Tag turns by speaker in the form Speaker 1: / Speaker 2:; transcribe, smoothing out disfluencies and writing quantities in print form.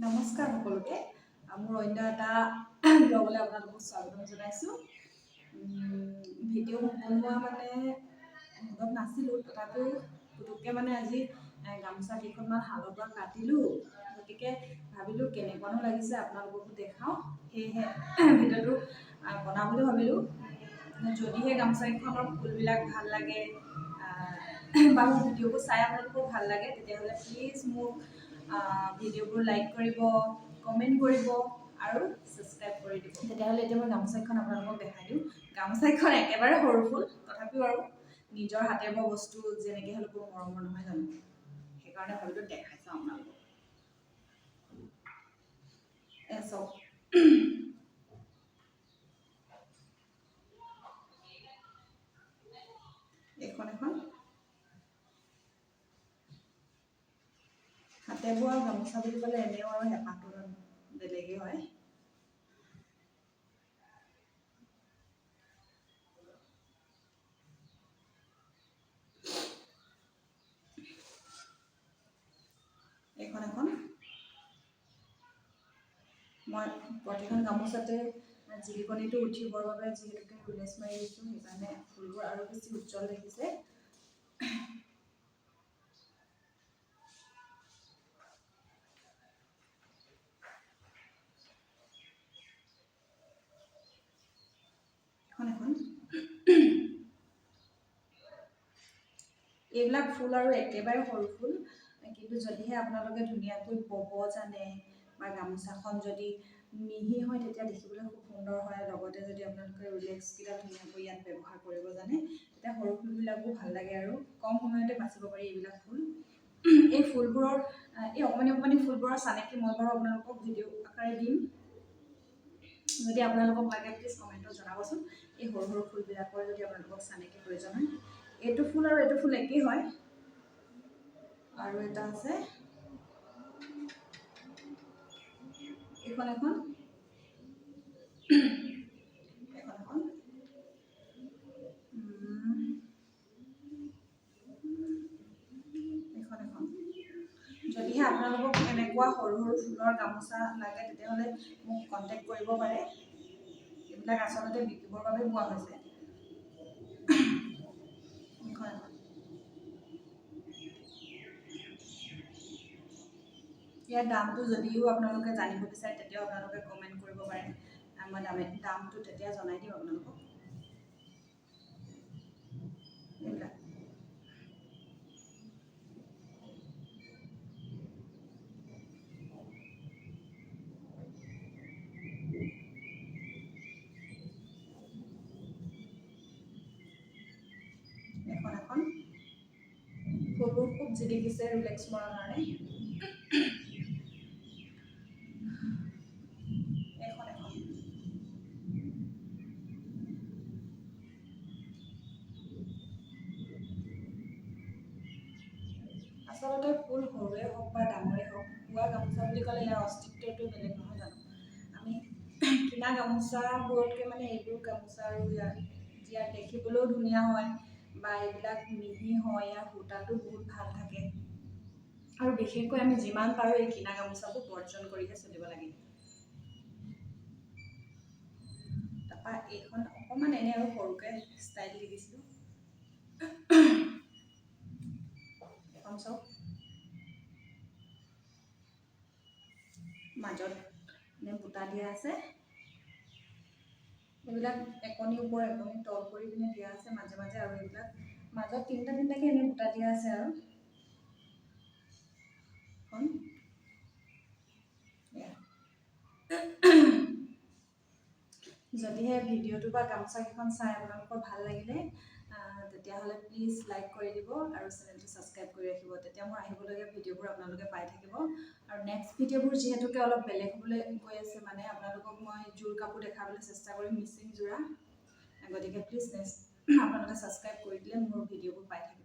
Speaker 1: নমস্কাৰ সকলোকে মোৰ অন্য এটা ব্লগলৈ আপোনালোকক স্বাগতম জনাইছোঁ। ভিডিঅ' বনোৱা মানে মনত নাছিলোঁ, তথাপিও পুতুককৈ মানে আজি গামোচা কেইখনমান শালৰ পৰা কাটিলোঁ, গতিকে ভাবিলোঁ কেনেকুৱানো লাগিছে আপোনালোককো দেখাওঁ, সেয়েহে ভিডিঅ'টো বনাম বুলি ভাবিলোঁ। যদিহে গামোচা কেইখনৰ ফুলবিলাক ভাল লাগে বা মোৰ ভিডিঅ'বোৰ চাই আপোনালোকৰ ভাল লাগে, তেতিয়াহ'লে প্লিজ মোক ভিডিঅ'বোৰ লাইক কৰিব, কমেণ্ট কৰিব আৰু ছাবস্ক্ৰাইব কৰি দিব। তেতিয়াহ'লে এতিয়া মই গামোচাখন আপোনালোকক দেখাই দিওঁ। গামোচাখন একেবাৰে সৰু ফুল, তথাপিও আৰু নিজৰ হাতে বোৱা বস্তু যেনেকৈ হ'লেও কোনো মৰমৰ নহয় জানো, সেইকাৰণে ভাবিলোঁ দেখাই চাওঁ আপোনালোকক। চাওক এখন হাতে বোৱা গামোচা বুলি ক'লে এনেও আৰু হেঁপাহটো বেলেগেই হয়। এখন মই প্ৰতিখন গামোচাতে জিলিকনিটো উঠিবৰ বাবে যিহেতুকে ৰুলেক্স মাৰি দিছোঁ, সেইকাৰণে ফুলবোৰ আৰু বেছি উজ্জ্বল দেখিছে। এখন এইবিলাক ফুল আৰু একেবাৰে সৰু ফুল, কিন্তু যদিহে আপোনালোকে ধুনীয়াকৈ বব জানে বা গামোচাখন যদি মিহি হয় তেতিয়া দেখিবলৈ খুব সুন্দৰ হয়। লগতে যদি আপোনালোকে ৰুলেক্সকেইটা ধুনীয়াকৈ ইয়াত ব্যৱহাৰ কৰিব জানে, তেতিয়া সৰু ফুলবিলাকো ভাল লাগে আৰু কম সময়তে বাচিব পাৰি এইবিলাক ফুল। এই ফুলবোৰৰ এই অকণমানি ফুলবোৰৰ চানেকি মই বাৰু আপোনালোকক ভিডিঅ' আকাৰে দিম। যদি আপোনালোকক লাগে প্লিজ কমেণ্টত জনাবচোন। এই সৰু সৰু ফুলবিলাকৰ যদি আপোনালোকক চানেকি প্ৰয়োজন হয়, এইটো ফুল আৰু এইটো ফুল একেই হয়। আৰু এটা আছে এখন যদিহে আপোনালোকক এনেকুৱা সৰু সৰু ফুলৰ গামোচা লাগে, তেতিয়াহ'লে মোক কণ্টেক্ট কৰিব পাৰে। এইবিলাক আচলতে বিকিবৰ বাবে পোৱা হৈছে। ইয়াৰ দামটো যদিও আপোনালোকে জানিব বিচাৰে, তেতিয়াও আপোনালোকে কমেণ্ট কৰিব পাৰে। মই দামটো তেতিয়া জনাই দিম আপোনালোকক। এইবিলাক এখন ফুলবোৰ খুব জিলিকিছে ৰিলেক্স মৰাৰ কাৰণে। আচলতে ফুল সৰুৱে হওক বা ডাঙৰেই হওক, বোৱা গামোচা বুলি ক'লে ইয়াৰ অস্তিত্বটো বেলেগ নহয় জানো। আমি কিনা গামোচাবোৰতকৈ মানে এইবোৰ গামোচা আৰু ইয়াৰ দেখিবলৈও ধুনীয়া হয় বা এইবিলাক মিহি হয়, ইয়াৰ সূতাটো বহুত ভাল থাকে। আৰু বিশেষকৈ আমি যিমান পাৰোঁ এই কিনা গামোচাবোৰ বৰ্জন কৰিহে চলিব লাগে। তাৰপৰা এইখন অকণমান এনে আৰু সৰুকৈ ষ্টাইল দি দিছিলোঁ। এখন চাওক, মাজত বুটা দিয়া আছে। এইবিলাক একণি ওপৰ একণি তল কৰি পিনে দিয়া আছে মাজে মাজে, আৰু এইবিলাক মাজত তিনিটাকৈ এনেই বুটা দিয়া আছে। আৰু যদিহে ভিডিঅ'টো বা গামোচাকেইখন চাই আপোনালোকৰ ভাল লাগিলে, তেতিয়াহ'লে প্লিজ লাইক কৰি দিব আৰু চেনেলটো ছাবস্ক্ৰাইব কৰি ৰাখিব। তেতিয়া মোৰ আহিবলগীয়া ভিডিঅ'বোৰ আপোনালোকে পাই থাকিব। আৰু নেক্সট ভিডিঅ'বোৰ যিহেতুকে অলপ বেলেগ হ'বলৈ গৈ আছে, মানে আপোনালোকক মই জোৰ কাপোৰ দেখাবলৈ চেষ্টা কৰিম, মিচিং যোৰা। গতিকে প্লিজ আপোনালোকে ছাবস্ক্ৰাইব কৰি দিলে মোৰ ভিডিঅ'বোৰ পাই থাকিব।